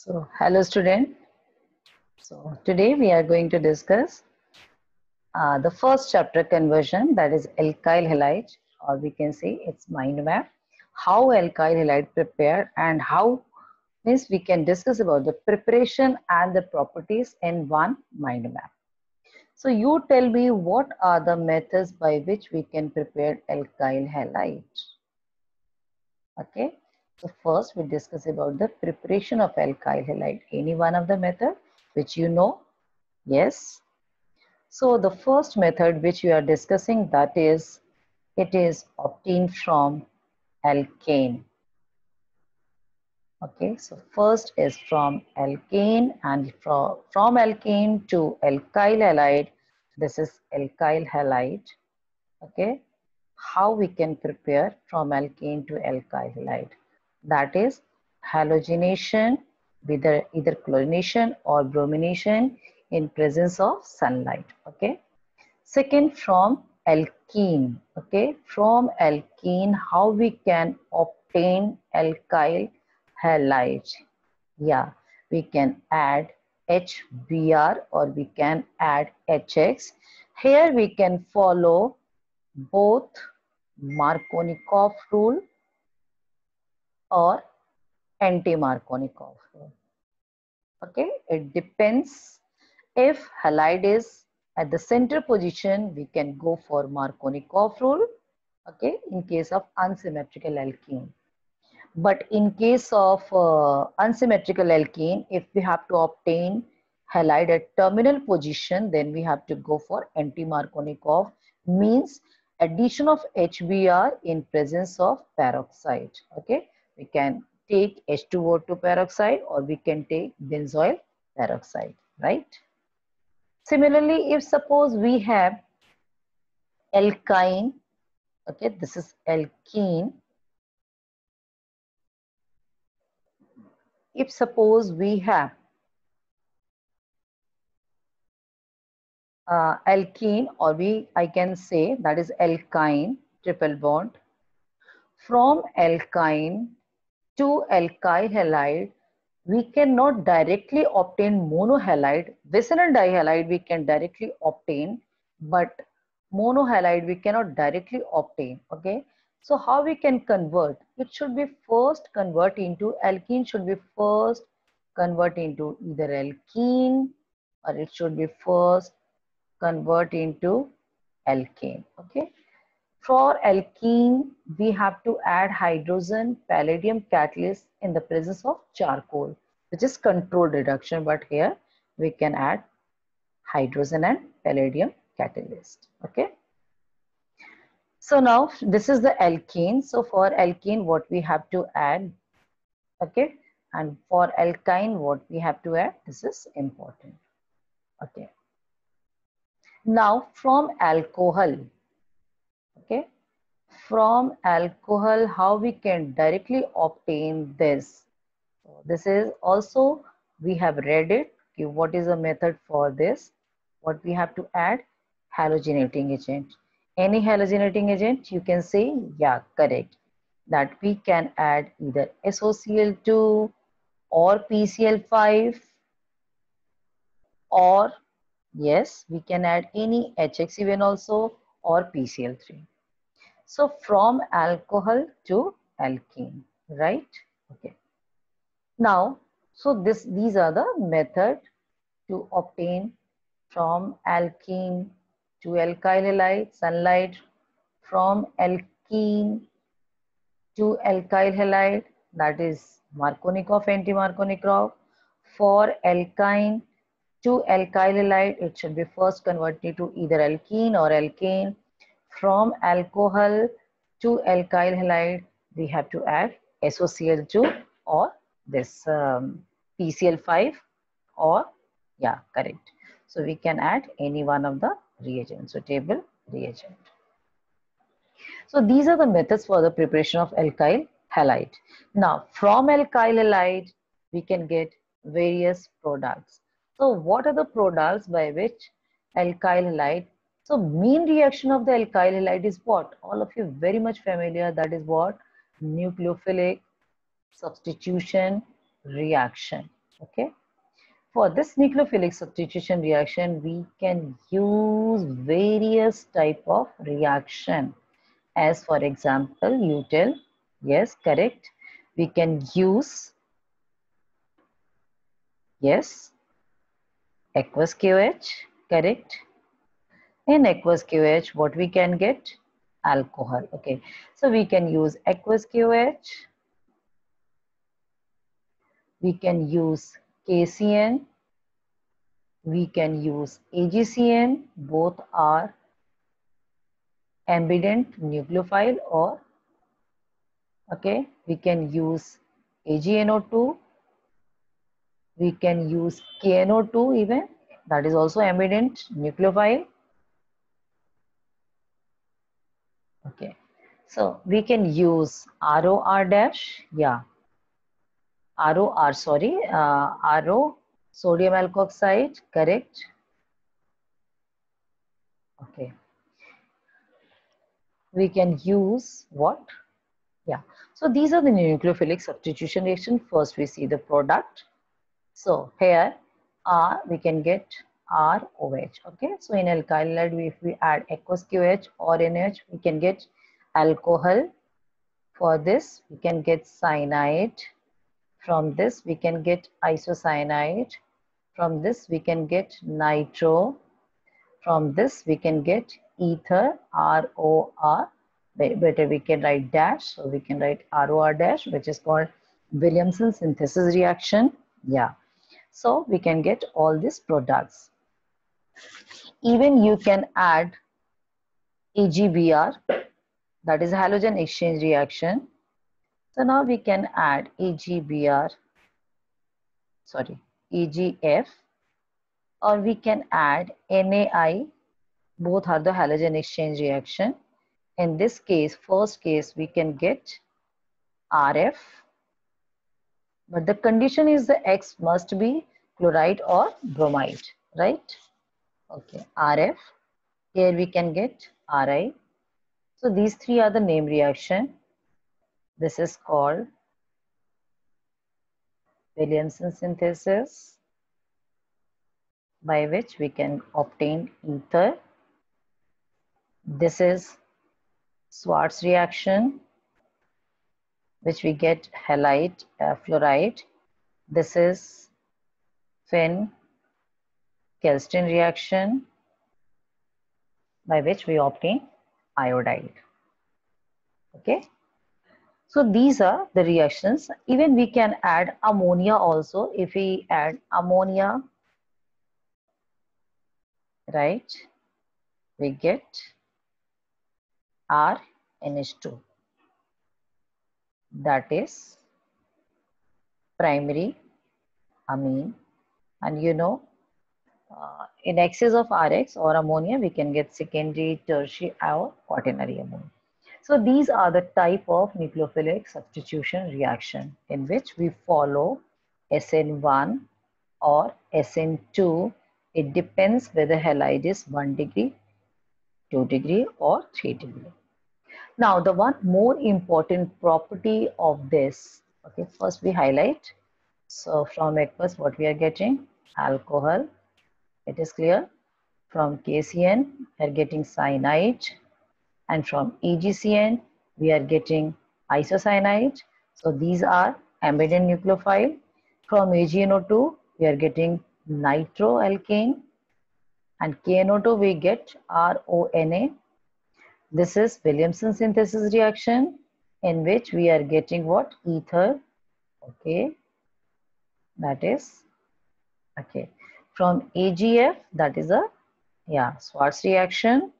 So, hello student. So, today we are going to discuss the first chapter conversion, that is alkyl halide, or we can say it's mind map. How alkyl halide prepare and how means we can discuss about the preparation and the properties in one mind map. So, you tell me what are the methods by which we can prepare alkyl halide. Okay. So first we discuss about the preparation of alkyl halide. Any one of the method which you know? Yes. So the first method which we are discussing, that is, it is obtained from alkane. Okay, so first is from alkane, and from alkane to alkyl halide. This is alkyl halide. Okay, how we can prepare from alkane to alkyl halide? That is halogenation with either chlorination or bromination in presence of sunlight. Okay. Second, from alkene. Okay, from alkene, how we can obtain alkyl halide? Yeah, we can add HBr or we can add HX. Here we can follow both Markovnikov rule or anti-Markovnikov rule. Okay, it depends. If halide is at the center position, we can go for Markovnikov rule. Okay, in case of unsymmetrical alkene. But in case of unsymmetrical alkene, if we have to obtain halide at terminal position, then we have to go for anti-Markovnikov, means addition of HBr in presence of peroxide. Okay, we can take H2O2 peroxide or we can take benzoyl peroxide, right? Similarly, if suppose we have alkyne, okay, this is alkene. If suppose we have alkene, or I can say that is alkyne triple bond. From alkyne to alkyl halide, we cannot directly obtain monohalide. Vicinal dihalide we can directly obtain, but monohalide we cannot directly obtain. Okay, so how we can convert? It should be first convert into alkene, should be first convert into either alkene, or it should be first convert into alkane. Okay, for alkene we have to add hydrogen palladium catalyst in the presence of charcoal, which is controlled reduction, but here we can add hydrogen and palladium catalyst. Okay, so now this is the alkene. So for alkene what we have to add? Okay, and for alkyne what we have to add? This is important. Okay, now from alcohol, okay, from alcohol, how we can directly obtain this? So this is also, we have read it. Okay, what is the method for this? What we have to add? Halogenating agent. Any halogenating agent, you can say, yeah, correct. That we can add either SOCl2 or PCl5, or yes, we can add any HX even also, or PCl3. So from alcohol to alkene, right? Okay. Now, so these are the method to obtain from alkene to alkyl halide, sunlight, from alkene to alkyl halide, that is Markovnikov, anti-Markovnikov. For alkyne to alkyl halide, it should be first converted to either alkene or alkane. From alcohol to alkyl halide, we have to add SOCl2 or this PCl5, or yeah, correct. So we can add any one of the reagents, suitable reagent. So these are the methods for the preparation of alkyl halide. Now from alkyl halide, we can get various products. So what are the products by which alkyl halide? So main reaction of the alkyl halide is what? All of you very much familiar, that is what? Nucleophilic substitution reaction. Okay. For this nucleophilic substitution reaction, we can use various type of reaction. As for example, you tell, yes, correct. We can use, yes, aqueous KOH, correct. In aqueous KOH, what we can get? Alcohol. Okay. So we can use aqueous KOH. We can use KCN. We can use AgCN. Both are ambident nucleophile, or okay, we can use AgNO2. We can use KNO2 even, that is also ambident nucleophile. Okay, so we can use ROR dash, yeah, ROR, sorry, RO, sodium alkoxide, correct. Okay, we can use what? Yeah, so these are the nucleophilic substitution reaction. First we see the product. So here R, we can get ROH. Okay, so in alkyl halide, if we add aqueous KOH or NaOH, we can get alcohol. For this, we can get cyanide. From this, we can get isocyanide. From this, we can get nitro. From this, we can get ether, ROR. Better we can write dash. So we can write ROR dash, which is called Williamson synthesis reaction. Yeah. So we can get all these products. Even you can add AgBr, that is halogen exchange reaction. So now we can add AgBr, sorry, AgF, or we can add NaI. Both are the halogen exchange reaction. In this case, first case, we can get RF, but the condition is the X must be chloride or bromide, right? Okay, RF. Here we can get Ri. So these three are the name reaction. This is called Williamson synthesis, by which we can obtain ether. This is Schwarz reaction, which we get halide, fluoride. This is Finn-Kelstin reaction, by which we obtain iodide. Okay. So these are the reactions. Even we can add ammonia also. If we add ammonia, right, we get RNH2. That is primary amine. And you know, in excess of Rx or ammonia, we can get secondary, tertiary, or quaternary ammonia. So these are the type of nucleophilic substitution reaction in which we follow SN1 or SN2. It depends whether halide is 1 degree, 2 degree, or 3 degree. Now, the one more important property of this, okay, first we highlight. So from aqueous, what we are getting? Alcohol. It is clear. From KCN, we are getting cyanide. And from AgCN, we are getting isocyanide. So these are ambident nucleophile. From AgNO2, we are getting nitroalkane. And KNO2, we get RONA. This is Williamson synthesis reaction, in which we are getting what? Ether. Okay. That is, okay. From AgF, that is a, yeah, Schwarz reaction.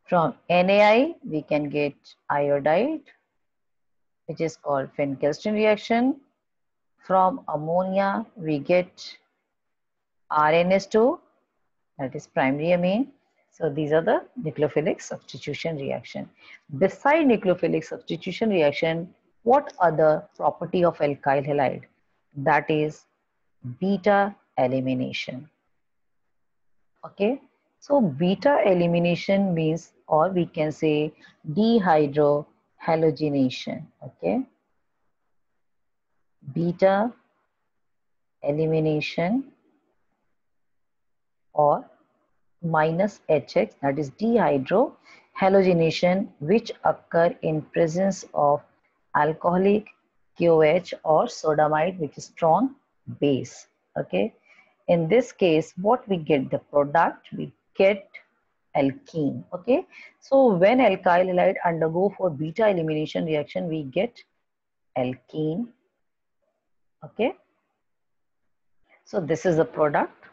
From NaI, we can get iodide, which is called Finn-Kelstin reaction. From ammonia, we get RNS2, that is primary amine. So these are the nucleophilic substitution reaction. Beside nucleophilic substitution reaction, what other property of alkyl halide? That is beta elimination. Okay, so beta elimination means, or we can say dehydrohalogenation. Okay, beta elimination or minus HX, that is dehydrohalogenation, which occur in presence of alcoholic KOH or sodamide, which is strong base. Okay, in this case what we get, the product we get alkene. Okay, so when alkyl halide undergo for beta elimination reaction, we get alkene. Okay, so this is a product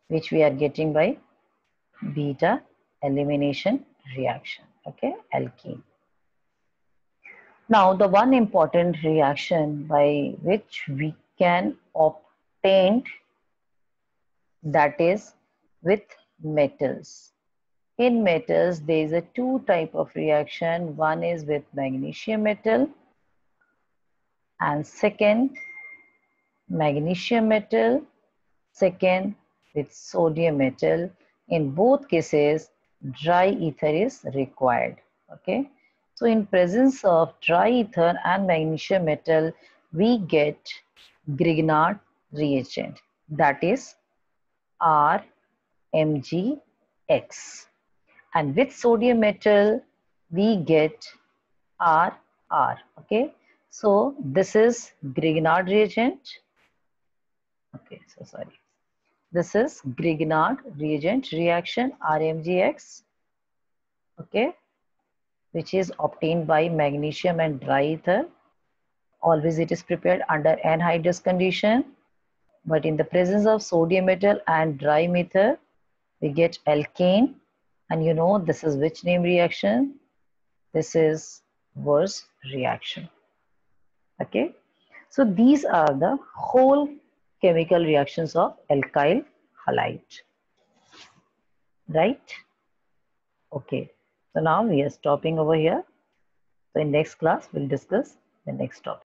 which we are getting by beta elimination reaction. Okay, alkene. Now the one important reaction by which we can obtain, that is with metals. In metals there is a two type of reaction. One is with magnesium metal and second magnesium metal, second with sodium metal. In both cases dry ether is required. Okay, so in presence of dry ether and magnesium metal we get Grignard reagent, that is RMgX, and with sodium metal we get RR. Okay, so this is Grignard reagent. Okay, so sorry. This is Grignard reagent reaction RMgX, okay, which is obtained by magnesium and dry ether. Always it is prepared under anhydrous condition, but in the presence of sodium metal and dry ether, we get alkane, and you know this is which name reaction? This is Wurtz reaction. Okay, so these are the whole chemical reactions of alkyl halide. Right? Okay. So now we are stopping over here. So in next class, we'll discuss the next topic.